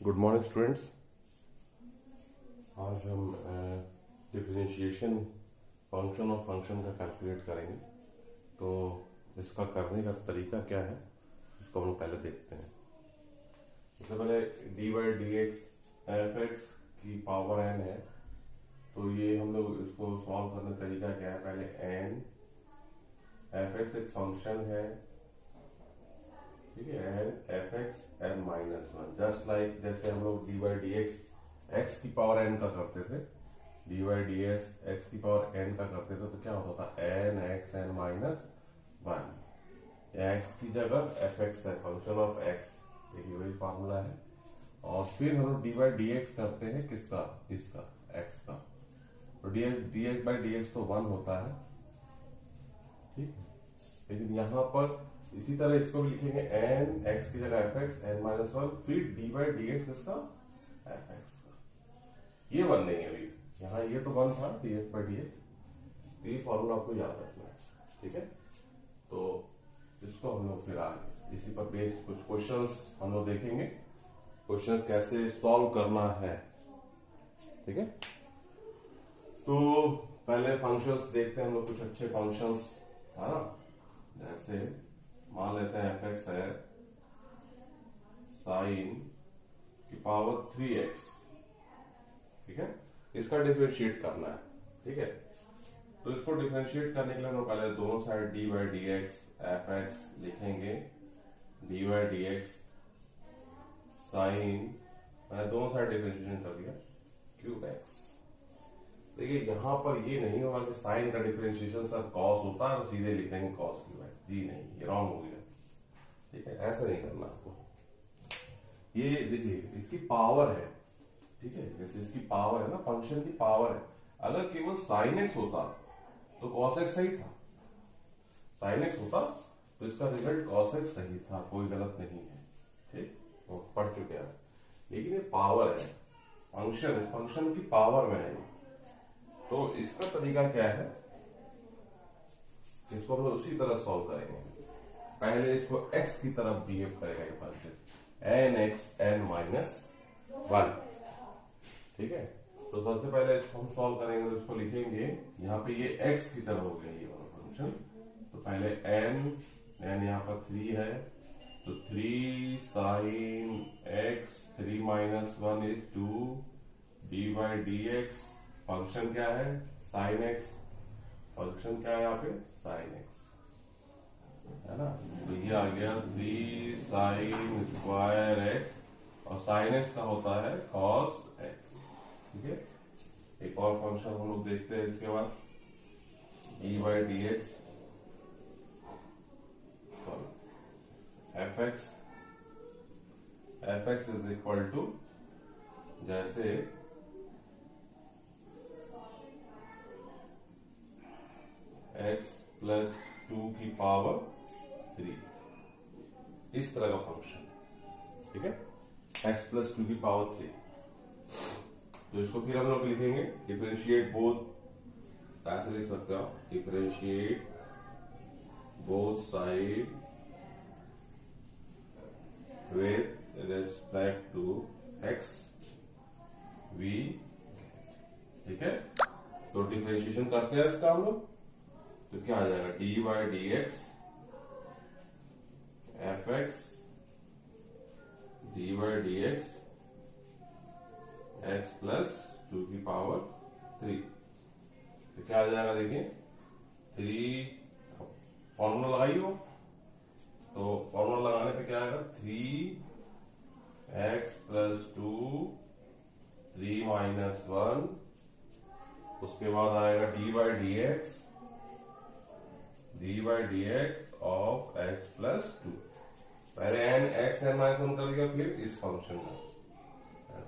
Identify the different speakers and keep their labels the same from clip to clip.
Speaker 1: Good morning students. आज हम differentiation function और फंक्शन का कैलकुलेट करेंगे। तो इसका करने का तरीका क्या है इसको हम पहले देखते हैं। सबसे पहले D Y D X F X की पावर एन है, तो ये हम लोग इसको सॉल्व करने का तरीका क्या है। पहले एन एफ एक्स एक फंक्शन है, ठीक है, N F X N minus one, just like जैसे हम लोग D Y D X X की पावर एन का करते थे, D Y D X X की पावर एन का करते थे, तो क्या होता था N X N minus one. X की जगह एफ एक्स है, फंक्शन ऑफ एक्स, देखिए वही फॉर्मूला है। और फिर हम लोग डी वाई डी एक्स करते हैं किसका, इसका एक्स का, तो D x by D x तो वन होता है, ठीक है। लेकिन यहाँ पर इसी तरह इसको भी लिखेंगे एन एक्स की जगह F X N minus one, फिर डी वाई डी एक्स इसका एफ एक्स का, ये वन नहीं है अभी, यहाँ ये तो वन था D x by D x. ये फॉर्मूला आपको याद रखना है, ठीक है। तो इसको हम लोग फिर आगे इसी पर बेस्ड कुछ क्वेश्चंस हम लोग देखेंगे, क्वेश्चंस कैसे सॉल्व करना है, ठीक है। तो पहले फंक्शंस देखते हैं हम लोग, कुछ अच्छे फंक्शंस है ना। जैसे मान लेते हैं एफ एक्स है साइन की पावर 3x, ठीक है, इसका डिफरेंशिएट करना है, ठीक है। तो इसको डिफरेंशिएट करने के लिए हम लोग पहले दोनों side D Y D X F X लिखेंगे, D Y D x sine, मैंने दोनों साइड डिफरेंशिएशन कर दिया क्यूब एक्स। देखिए यहां पर ये नहीं होगा कि साइन का डिफरेंशिएशन सर कॉस होता है तो सीधे लिख देंगे कॉस क्यूब एक्स, जी नहीं, ये रॉन्ग हो गया, ठीक है, ऐसा नहीं करना आपको। ये देखिए इसकी पावर है, ठीक है, जैसे इसकी पावर है ना, फंक्शन की पावर है। अगर केवल साइन एक्स होता तो कॉस एक्स सही था, साइन एक्स होता तो इसका रिजल्ट कॉस एक्स सही था, कोई गलत नहीं है, ठीक, वो पढ़ चुके हैं। लेकिन ये पावर है, फंक्शन, इस फंक्शन की पावर में है, तो इसका तरीका क्या है, इसको हम उसी तरह सॉल्व करेंगे। पहले इसको x की तरफ बिहेव करेगा ये function N X N minus one, ठीक है। तो सबसे पहले इसको हम सॉल्व करेंगे, तो इसको लिखेंगे यहाँ पे ये x की तरह हो गया ये वाला फंक्शन। तो पहले n यहाँ पर 3 है, तो 3 sine x 3 minus one is 2 D Y D X, function क्या है साइन एक्स, फंक्शन क्या है यहाँ पे साइन एक्स, है ना। तो ये आ गया 3 साइन स्क्वायर एक्स, और साइन एक्स का होता है कॉस एक्स, ठीक है। एक और फंक्शन हम लोग देखते हैं इसके बाद, D Y D X F X is equal to, जैसे x प्लस 2 की पावर 3, इस तरह का फंक्शन, ठीक है, x प्लस 2 की पावर 3। तो इसको फिर हम लोग लिखेंगे डिफरेंशिएट बोथ, ऐसे लिख सकते हो, differentiate both side with respect to x v, ठीक है। तो डिफरेंशिएशन करते हैं इसका हम लोग, तो क्या आ जाएगा D Y D X F X D Y D X X plus 2 की पावर 3, तो क्या आ जाएगा देखिए 3, फॉर्मूला लगाइए, तो फॉर्मूला लगाने पे क्या आएगा 3x प्लस 2 3 माइनस 1, उसके बाद आएगा D Y D x of x plus 2, पहले n x n minus one कर दिया, फिर इस फंक्शन में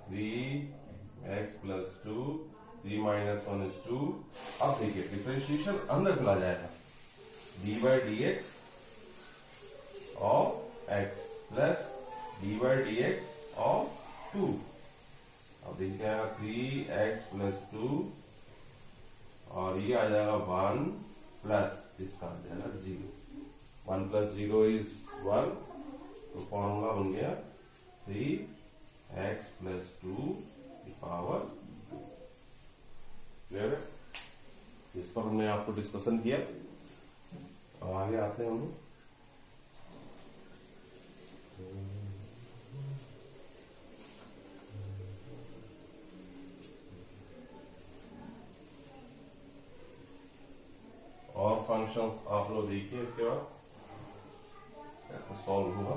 Speaker 1: 3x plus 2 3 minus one is 2। अब देखिए डिफरेंशिएशन अंदर चला जाएगा, D Y D x of x plus D Y D x of 2। अब देखिए 3x प्लस 2, और ये आ जाएगा 1 प्लस इसका आ जाएगा 0, 1 प्लस 0 इज 1, तो फॉर्मूला बन गया 3 एक्स प्लस 2 पावर 2। क्लियर है? इस पर हमने आपको डिस्कशन किया। अब आगे आते हैं हम और फंक्शंस आप लोग देखिए इसके बाद कैसे सॉल्व हुआ।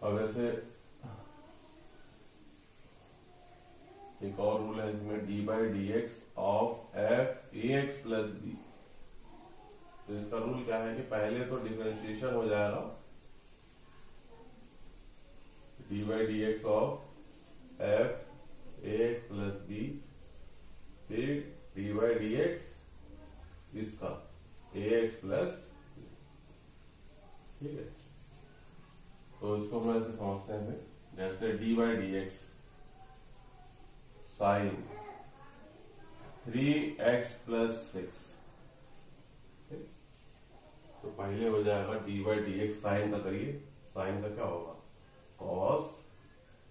Speaker 1: अब ऐसे एक और रूल है इसमें D by D x of F A x plus B. तो इसका रूल क्या है कि पहले तो डिफरेंशिएशन हो जाएगा d by D x of F A x plus b, फिर डी बाई डी एक्स इसका ए एक्स प्लस, ठीक है। तो इसको हम ऐसे समझते हैं जैसे d by D x sine 3x plus 6। तो पहले हो जाएगा d by D x sine का करिए, साइन का क्या होगा cos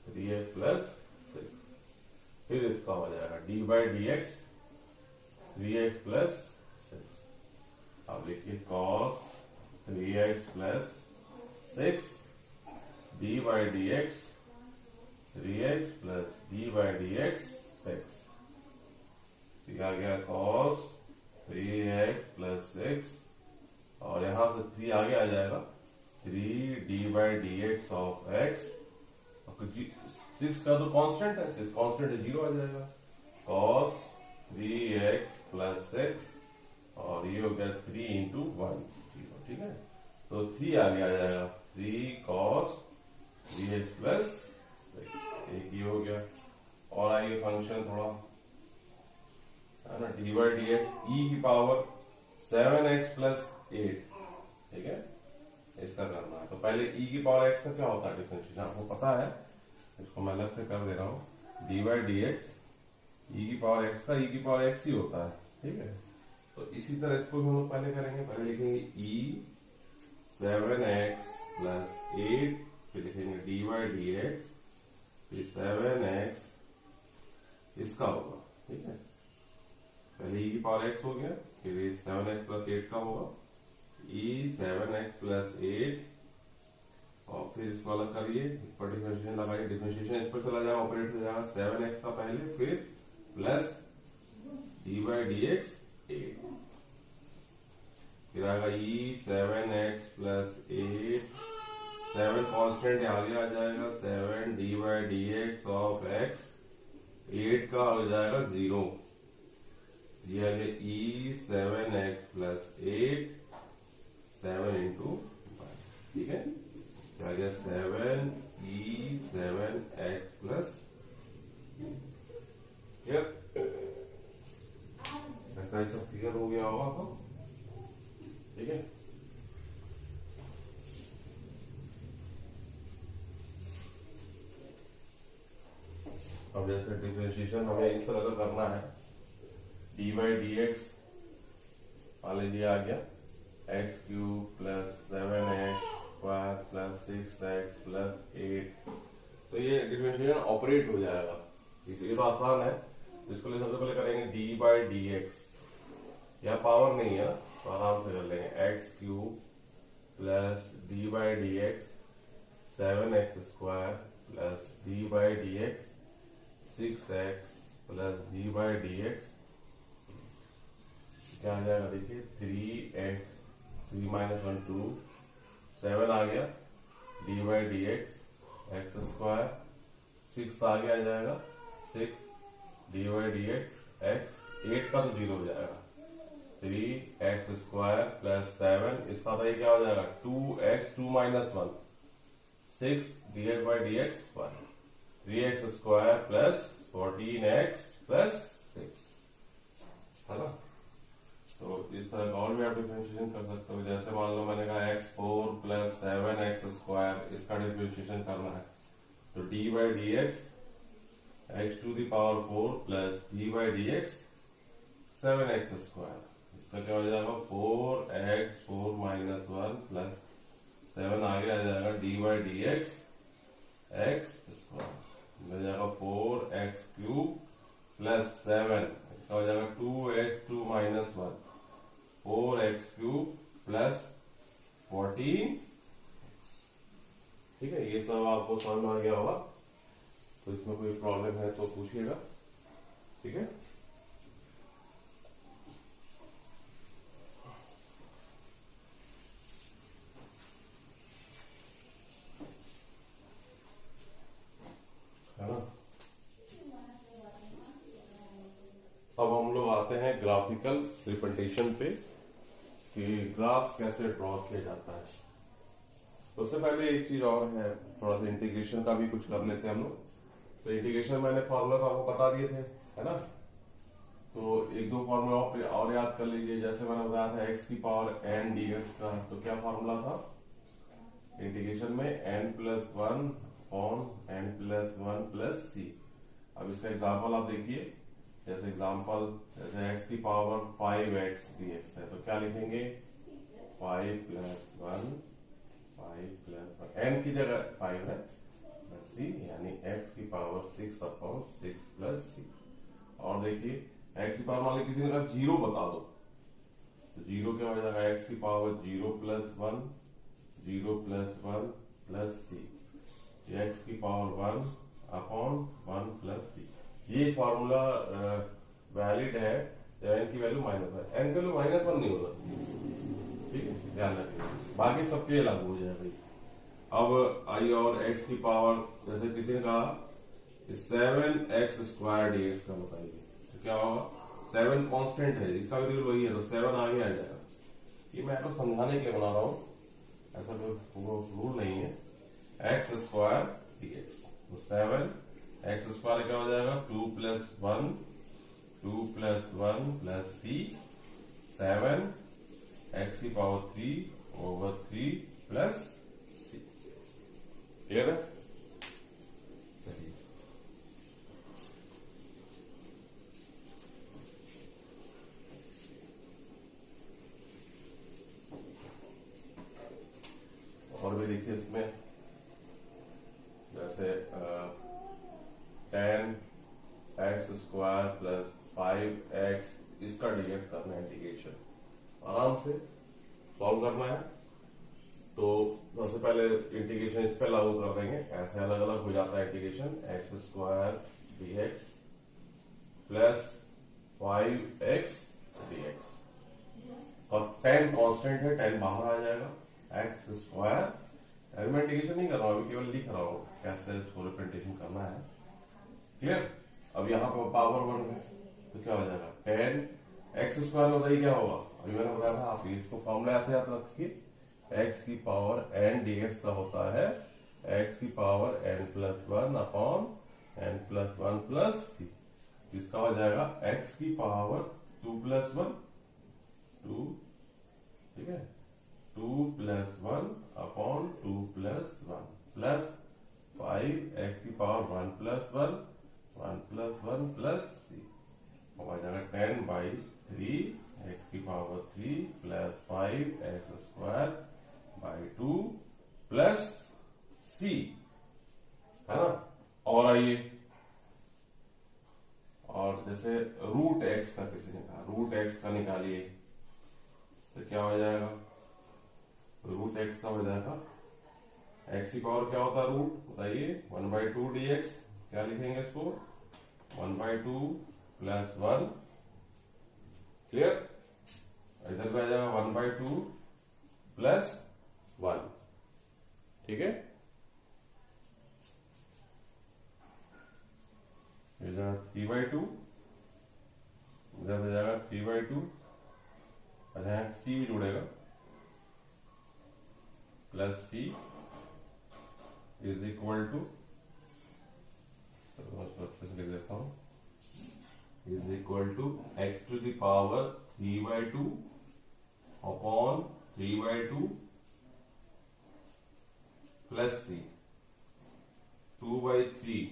Speaker 1: 3x प्लस 6। फिर इसका हो जाएगा d by D x 3x plus 6। अब देखिए cos 3x plus 6 D by D x 3x plus d by D x 6। आ गया cos 3x प्लस 6 और यहां से 3 आगे आ जाएगा 3 D by D x of x. 6 का तो कांस्टेंट है, 6 कांस्टेंट है, 0 आ जाएगा cos 3x प्लस 6 और ये हो गया 3 इंटू 1, ठीक है। तो 3 आगे आ जाएगा 3 cos 3x प्लस 6, एक ही हो गया। और आइए फंक्शन थोड़ा है ना, डी बाई डी एक्स ई की पावर 7x प्लस 8, ठीक है, इसका करना है। तो पहले e की पावर x का क्या होता है डिफरेंशिएशन आपको पता है, इसको मैं अलग से कर दे रहा हूं। डी बाई डी एक्स ई की पावर x का e की पावर x ही होता है, ठीक है। तो इसी तरह इसको भी हम लोग पहले करेंगे, पहले लिखेंगे e 7x प्लस 8, फिर लिखेंगे डी बाई डी एक्स, फिर 7x इसका होगा, ठीक है। पहले e की पावर x हो गया, फिर 7x प्लस 8 का होगा e 7x प्लस 8 और फिर इसको अलग करिए, इस पर डिफरेंशिएशन लगाइए, डिफरेंशिएशन इस पर चला जाएगा, ऑपरेट हो जाएगा 7x का पहले, फिर plus d by D x 8, फिर आएगा e 7x प्लस 8, 7 कॉन्स्टेंट आगे आ जाएगा 7 D by D x of x, 8 का हो जाएगा 0, ये आ गया e 7x प्लस 8 7 इंटू 5, ठीक है। क्या आ गया 7 e 7x प्लस, ऐसा सब क्लियर हो गया होगा आपको, ठीक है। अब जैसे डिफरेंशिएशन हमें इस तरह का करना है, डी बाई डी एक्स मान लीजिए आ गया x cube plus 7x square plus 6x plus 8। तो ये डिफरेंशिएशन ऑपरेट हो जाएगा, ये तो आसान है। इसको लिए सबसे पहले करेंगे डी बाई डी एक्स, यहाँ पावर नहीं है तो आराम से कर लेंगे x cube plus d by D x 7x square plus d by D x 6x plus d by D x, क्या आ जाएगा देखिए 3x 3 माइनस 1 2, 7 आ गया D by D X x square, 6 आगे आ जाएगा 6 D by D X x, 8 का तो 0 हो जाएगा 3x स्क्वायर प्लस 7, इसका तो क्या हो जाएगा 2x 2 minus 1 6 D x by D x 1, 3x square plus 14x plus 6, है ना। तो इस तरह का और भी आप डिफरेंशिएशन कर सकते हो। जैसे मान लो मैंने कहा x4 प्लस 7x स्क्वायर, इसका डिफरेंशिएशन करना है तो d by D x x to the power 4 plus d by D x 7x square, इसका क्या हो जाएगा 4x4 माइनस 1 प्लस 7 आगे आ जाएगा D Y D X square मिल जाएगा 4x³ प्लस 7 इसका हो जाएगा 2x2 माइनस 1 4x³ प्लस 14। ठीक है, ये सब आपको समझ में आ गया होगा। तो इसमें कोई प्रॉब्लम है तो पूछिएगा। ठीक है, ना। अब हम लोग आते हैं ग्राफिकल रिप्रेजेंटेशन पे कि ग्राफ कैसे ड्रॉ किया जाता है। तो उससे पहले एक चीज और है, थोड़ा सा इंटीग्रेशन का भी कुछ कर लेते हैं हम लोग। तो इंटीग्रेशन मैंने फॉर्मूला तो आपको बता दिए थे, है ना। तो एक दो फॉर्मूला और याद कर लीजिए। जैसे मैंने बताया था x की पावर n dx का, तो क्या फॉर्मूला था इंटीग्रेशन में n+1 upon n+1 plus c। अब इसका एग्जाम्पल आप देखिए, जैसे एग्जाम्पल जैसे x की पावर 5x dx है, तो क्या लिखेंगे 5+1 n की जगह 5 है प्लस c, यानी x की पावर 6 अपॉन 6 प्लस c। और देखिए x की पावर मान ली किसी ने कहा 0 बता दो, तो 0 क्या हो जाएगा x की पावर 0+1 0+1 प्लस c, x की पावर 1 अपॉन 1 प्लस c। ये फॉर्मूला वैलिड है जब n की वैल्यू -1 है। n की वैल्यू -1 नहीं होगा, ठीक है, ध्यान रखिए, बाकी सबके लागू हो जाएगा। अब आई और x की पावर, जैसे किसी ने कहा 7x² dx का बताइए, तो क्या होगा 7 कांस्टेंट है, इसका भी रूल वही है, तो 7 आगे आ जाएगा। ये मैं तो समझाने के लिए बना रहा हूं, ऐसा कोई रूल नहीं है। x² dx, तो 7x² क्या हो जाएगा 2+1 प्लस c 7 x की पावर 3/3 प्लस c। क्लियर है? चलिए और भी देखिए इसमें, जैसे 10x² प्लस 5x, इसका dx करना है, इंटीग्रेशन आराम से सॉल्व करना है। तो सबसे पहले इंटीग्रेशन इस पे लागू कर देंगे, ऐसे अलग अलग हो जाता है integration. x² dx plus 5x dx, और 10 कांस्टेंट है, 10 बाहर आ जाएगा। x², मैं इंटीग्रेशन नहीं कर रहा हूं, अभी केवल लिख रहा हूं कैसे इसको रिप्रेजेंटेशन करना है। क्लियर? अब यहाँ पे पावर 1 है, तो क्या हो जाएगा 10x² बताइए क्या होगा, अभी मैंने बताया था, आप इसको फॉर्मूला याद रखिए। x की पावर n dx का होता है x की power n+1 upon n+1 plus c। इसका हो जाएगा x की पावर 2+1 2, ठीक है, 2+1 अपॉन 2+1 प्लस 5x की पावर 1+1 1+1 प्लस c, हो जाएगा 10/3 x की power 3 plus 5x² 2 plus c, है ना। और आइए, और जैसे √x का किसी ने कहा √x का निकालिए, तो क्या हो जाएगा √x का हो जाएगा x की पावर क्या होता है रूट बताइए 1/2 dx, क्या लिखेंगे इसको 1/2 प्लस 1। क्लियर? इधर पे आ जाएगा 1/2 प्लस 1, ठीक है। इधर 3/2, इधर हो जाएगा 3/2, अच्छा यहाँ c भी जुड़ेगा, plus c is equal to, अच्छे से लिख देता हूं, is equal to x⁴ 3/2 upon 3/2 plus c 2/3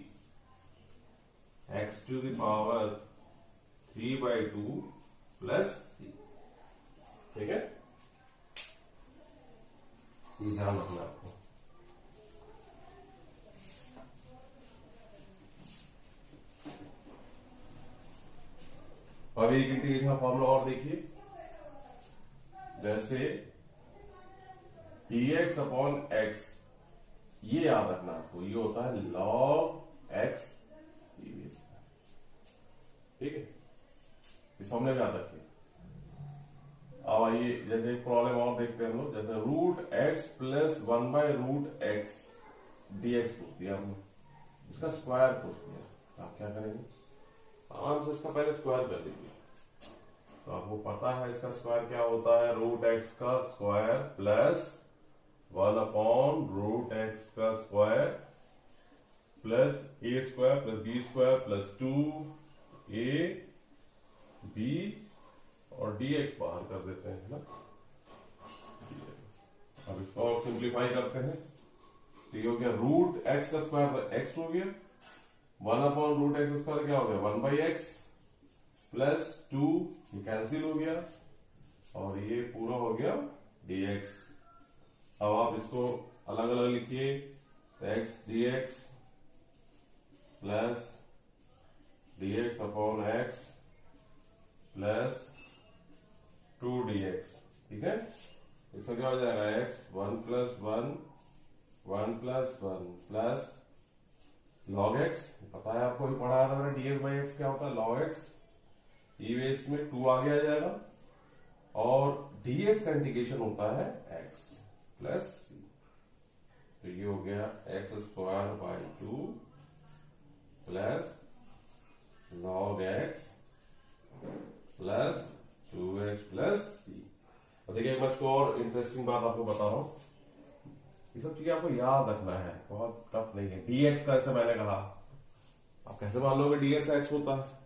Speaker 1: x⁴ 3/2 plus c। ठीक है, ये ध्यान रखना आपको। अब एक इंटीग्रेशन का फॉर्मूला और देखिए, जैसे dx अपॉन x, ये याद रखना आपको, ये होता है log x dx। ठीक है, इस फॉर्मूले में याद रखिए। अब आइए जैसे एक प्रॉब्लम और देखते हैं हम लोग, जैसे रूट एक्स प्लस 1/रूट एक्स dx पूछ दिया हमने, इसका स्क्वायर पूछ दिया, आप क्या करेंगे, आराम से इसका पहले स्क्वायर कर लीजिए। तो आपको पता है इसका स्क्वायर क्या होता है, रूट एक्स का स्क्वायर प्लस 1/रूट एक्स का square plus a square plus b square plus 2a b और dx बाहर कर देते हैं ना। अब इसको और सिंप्लीफाई करते हैं, तो ये हो गया रूट एक्स का स्क्वायर तो x हो गया, 1/रूट एक्स स्क्वायर क्या हो गया 1/x प्लस 2, ये कैंसिल हो गया और ये पूरा हो गया dx। अब आप इसको अलग अलग लिखिए, तो x dx plus dx upon x plus 2 dx। ठीक है, इसमें क्या हो जाएगा x 1 plus 1 1 plus 1 plus log x, पता है आपको, पढ़ाया था मैंने dx बाई x क्या होता है log x, ई वेस में 2 आगे आ जाएगा और dx का इंटीग्रेशन होता है x प्लस c, तो ये हो गया x square by 2 plus log x plus 2x plus c। और देखिए मैं इसको और इंटरेस्टिंग बात आपको बता रहा हूं, ये सब चीजें आपको याद रखना है, बहुत टफ नहीं है। dx का ऐसे मैंने कहा, आप कैसे मान लोगे dx का x होता है,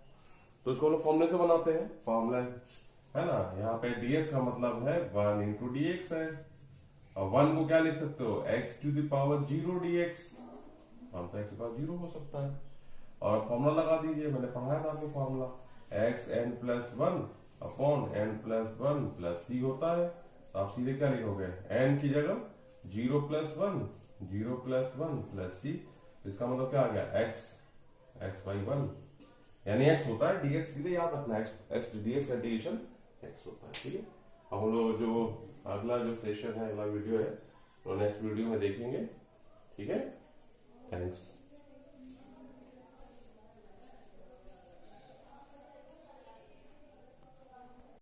Speaker 1: तो इसको हम लोग फॉर्मूले से बनाते हैं, फॉर्मूला है ना, यहाँ पे dx का मतलब है 1 इंटू dx है, और 1 को क्या लिख सकते हो x to the power 0 dx, हम तो x की पावर 0 हो सकता है, और फॉर्मूला लगा दीजिए, मैंने पढ़ाया था आपको formula, x n plus 1 upon n plus 1 plus c होता है, तो आप सीधे क्या लिखोगे n की जगह 0 प्लस 1 0 प्लस 1 प्लस c, इसका मतलब क्या आ गया x बाई 1, यानी x होता है dx, सीधे याद रखना x dx का इंटीग्रेशन x होता है। ठीक है, हम लोग जो अगला जो सेशन है, अगला वीडियो है, तो नेक्स्ट वीडियो में देखेंगे। ठीक है, थैंक्स।